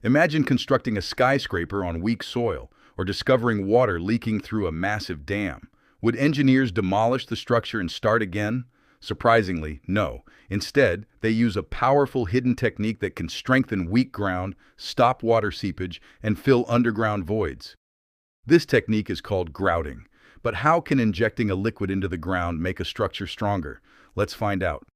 Imagine constructing a skyscraper on weak soil or discovering water leaking through a massive dam. Would engineers demolish the structure and start again? Surprisingly, no. Instead, they use a powerful hidden technique that can strengthen weak ground, stop water seepage, and fill underground voids. This technique is called grouting. But how can injecting a liquid into the ground make a structure stronger? Let's find out.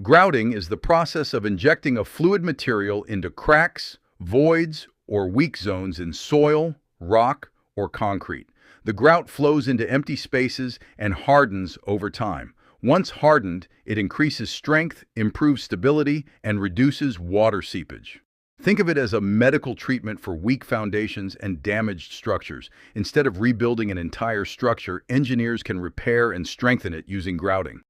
Grouting is the process of injecting a fluid material into cracks, voids, or weak zones in soil, rock, or concrete. The grout flows into empty spaces and hardens over time. Once hardened, it increases strength, improves stability, and reduces water seepage. Think of it as a medical treatment for weak foundations and damaged structures. Instead of rebuilding an entire structure, engineers can repair and strengthen it using grouting.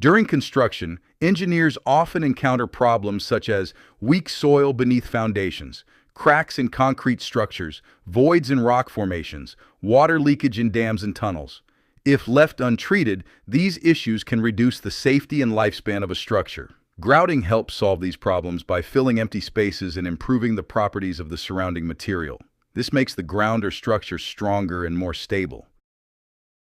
During construction, engineers often encounter problems such as weak soil beneath foundations, cracks in concrete structures, voids in rock formations, water leakage in dams and tunnels. If left untreated, these issues can reduce the safety and lifespan of a structure. Grouting helps solve these problems by filling empty spaces and improving the properties of the surrounding material. This makes the ground or structure stronger and more stable.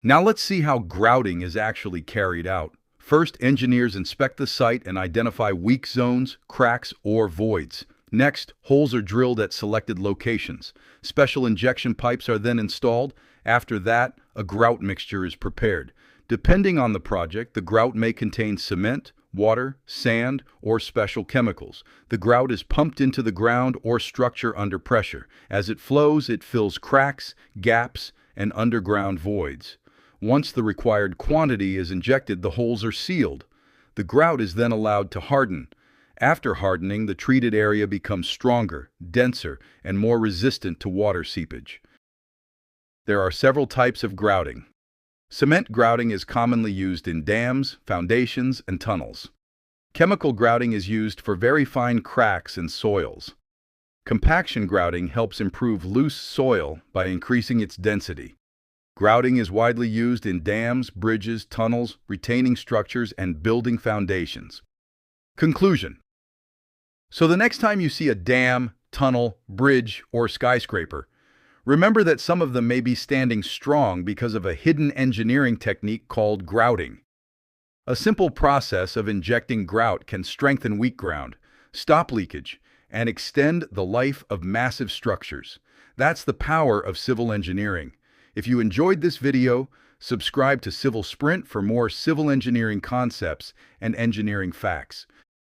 Now let's see how grouting is actually carried out. First, engineers inspect the site and identify weak zones, cracks, or voids. Next, holes are drilled at selected locations. Special injection pipes are then installed. After that, a grout mixture is prepared. Depending on the project, the grout may contain cement, water, sand, or special chemicals. The grout is pumped into the ground or structure under pressure. As it flows, it fills cracks, gaps, and underground voids. Once the required quantity is injected, the holes are sealed. The grout is then allowed to harden. After hardening, the treated area becomes stronger, denser, and more resistant to water seepage. There are several types of grouting. Cement grouting is commonly used in dams, foundations, and tunnels. Chemical grouting is used for very fine cracks in soils. Compaction grouting helps improve loose soil by increasing its density. Grouting is widely used in dams, bridges, tunnels, retaining structures, and building foundations. Conclusion. So the next time you see a dam, tunnel, bridge, or skyscraper, remember that some of them may be standing strong because of a hidden engineering technique called grouting. A simple process of injecting grout can strengthen weak ground, stop leakage, and extend the life of massive structures. That's the power of civil engineering. If you enjoyed this video, subscribe to Civil Sprint for more civil engineering concepts and engineering facts.